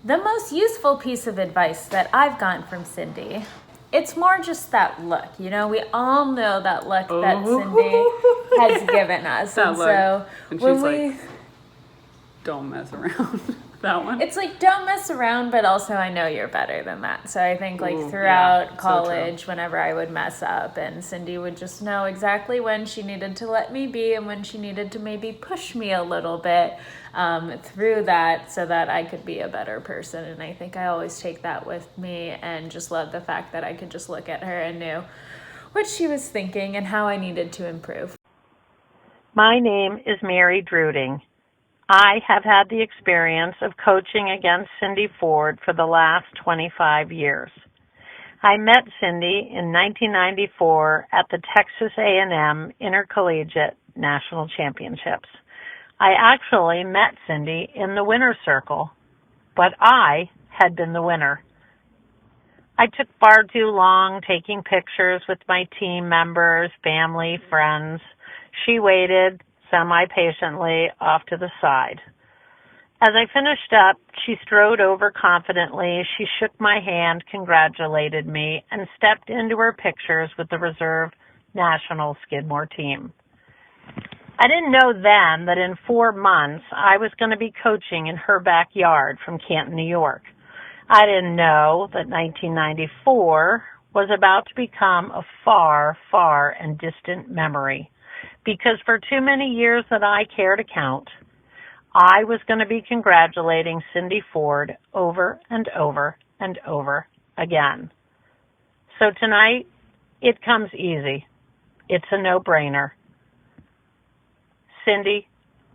The most useful piece of advice that I've gotten from Cindy, it's more just that look. You know, we all know that look that Cindy has given us. That and look. so And when she's we like, don't mess around. That one. it's like, don't mess around, but also I know you're better than that. So I think like Ooh, throughout yeah, so college, whenever I would mess up, and Cindy would just know exactly when she needed to let me be and when she needed to maybe push me a little bit through that so that I could be a better person. And I think I always take that with me and just love the fact that I could just look at her and knew what she was thinking and how I needed to improve. My name is Mary Druding. I have had the experience of coaching against Cindy Ford for the last 25 years. I met Cindy in 1994 at the Texas A&M Intercollegiate National Championships. I actually met Cindy in the winner's circle, but I had been the winner. I took far too long taking pictures with my team members, family, friends. She waited semi-patiently off to the side. As I finished up, she strode over confidently. She shook my hand, congratulated me, and stepped into her pictures with the reserve national Skidmore team. I didn't know then that in 4 months I was going to be coaching in her backyard from Canton, New York. I didn't know that 1994 was about to become a far, far and distant memory, because for too many years that I care to count, I was going to be congratulating Cindy Ford over and over and over again. So tonight, it comes easy. It's a no-brainer. Cindy,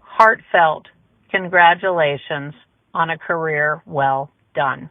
heartfelt congratulations on a career well done.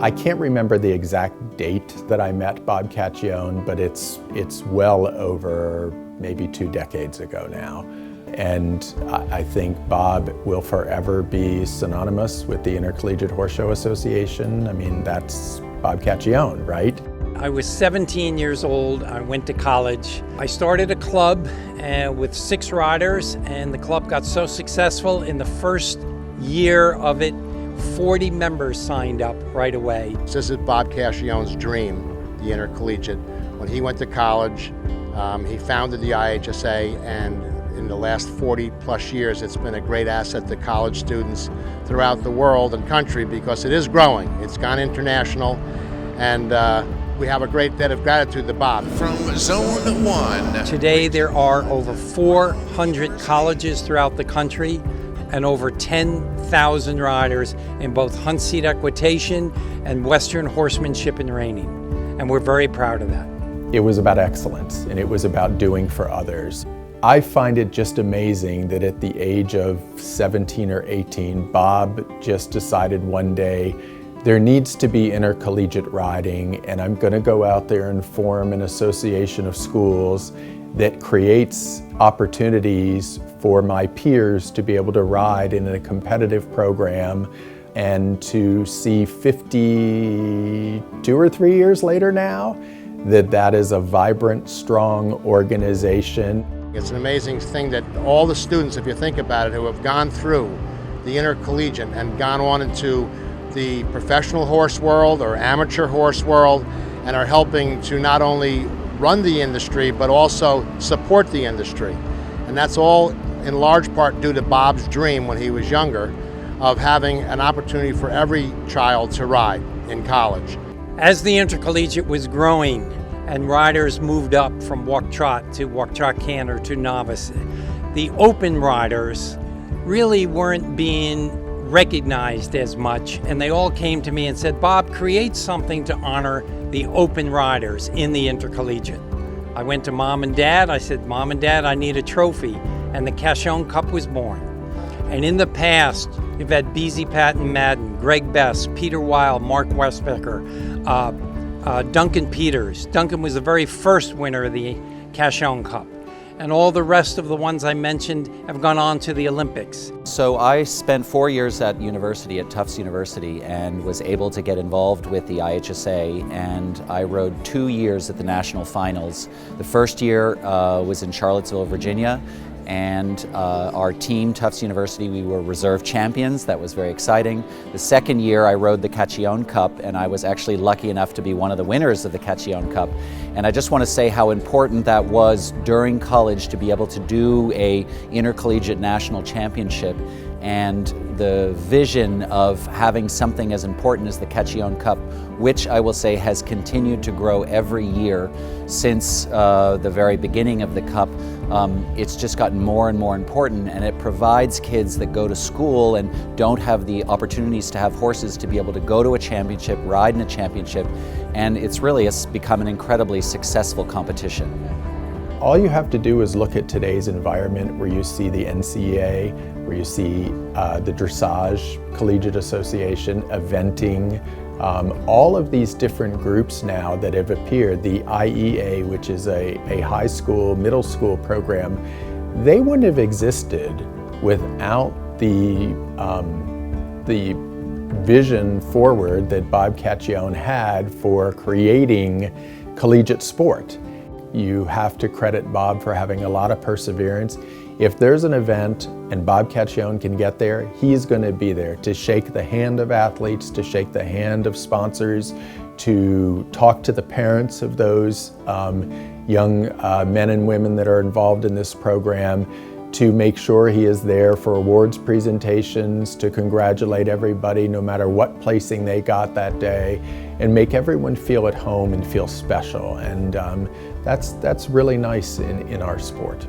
I can't remember the exact date that I met Bob Cacchione, but it's well over maybe 2 decades ago now. And I think Bob will forever be synonymous with the Intercollegiate Horse Show Association. I mean, that's Bob Cacchione, right? I was 17 years old. I went to college. I started a club with 6 riders, and the club got so successful in the first year of it, 40 members signed up right away. This is Bob Cacchione's dream, the Intercollegiate. When he went to college, he founded the IHSA, and in the last 40 plus years, it's been a great asset to college students throughout the world and country because it is growing. It's gone international, and we have a great debt of gratitude to Bob. From Zone 1. Today there are over 400 colleges throughout the country and over 10,000 riders in both hunt seat equitation and Western horsemanship and reining. And we're very proud of that. It was about excellence, and it was about doing for others. I find it just amazing that at the age of 17 or 18, Bob just decided one day there needs to be intercollegiate riding, and I'm going to go out there and form an association of schools that creates opportunities for my peers to be able to ride in a competitive program, and to see 52 or 3 years later now that is a vibrant, strong organization. It's an amazing thing that all the students, if you think about it, who have gone through the intercollegiate and gone on into the professional horse world or amateur horse world and are helping to not only run the industry but also support the industry. And that's all in large part due to Bob's dream when he was younger of having an opportunity for every child to ride in college. As the intercollegiate was growing and riders moved up from walk trot to walk trot canter to novice, the open riders really weren't being recognized as much, and they all came to me and said, Bob, create something to honor the open riders in the intercollegiate. I went to Mom and Dad. I said, Mom and Dad, I need a trophy, and the Cacchione Cup was born. And in the past, you've had Beezy Patton Madden, Greg Best, Peter Weil, Mark Westbecker, Duncan Peters. Duncan was the very first winner of the Cacchione Cup. And all the rest of the ones I mentioned have gone on to the Olympics. So I spent 4 years at university, at Tufts University, and was able to get involved with the IHSA, and I rode 2 years at the national finals. The first year was in Charlottesville, Virginia, and our team, Tufts University, we were reserve champions. That was very exciting. The second year I rode the Cacchione Cup, and I was actually lucky enough to be one of the winners of the Cacchione Cup. And I just want to say how important that was during college to be able to do a intercollegiate national championship, and the vision of having something as important as the Cacchione Cup, which I will say has continued to grow every year since the very beginning of the Cup. It's just gotten more and more important, and it provides kids that go to school and don't have the opportunities to have horses to be able to go to a championship, ride in a championship, and it's become an incredibly successful competition. All you have to do is look at today's environment where you see the NCEA, where you see the Dressage Collegiate Association, eventing, all of these different groups now that have appeared, the IEA, which is a high school, middle school program, they wouldn't have existed without the vision forward that Bob Cacchione had for creating collegiate sport. You have to credit Bob for having a lot of perseverance. If there's an event and Bob Cacchione can get there, he's going to be there to shake the hand of athletes, to shake the hand of sponsors, to talk to the parents of those young men and women that are involved in this program, to make sure he is there for awards presentations, to congratulate everybody no matter what placing they got that day, and make everyone feel at home and feel special. And that's really nice in our sport.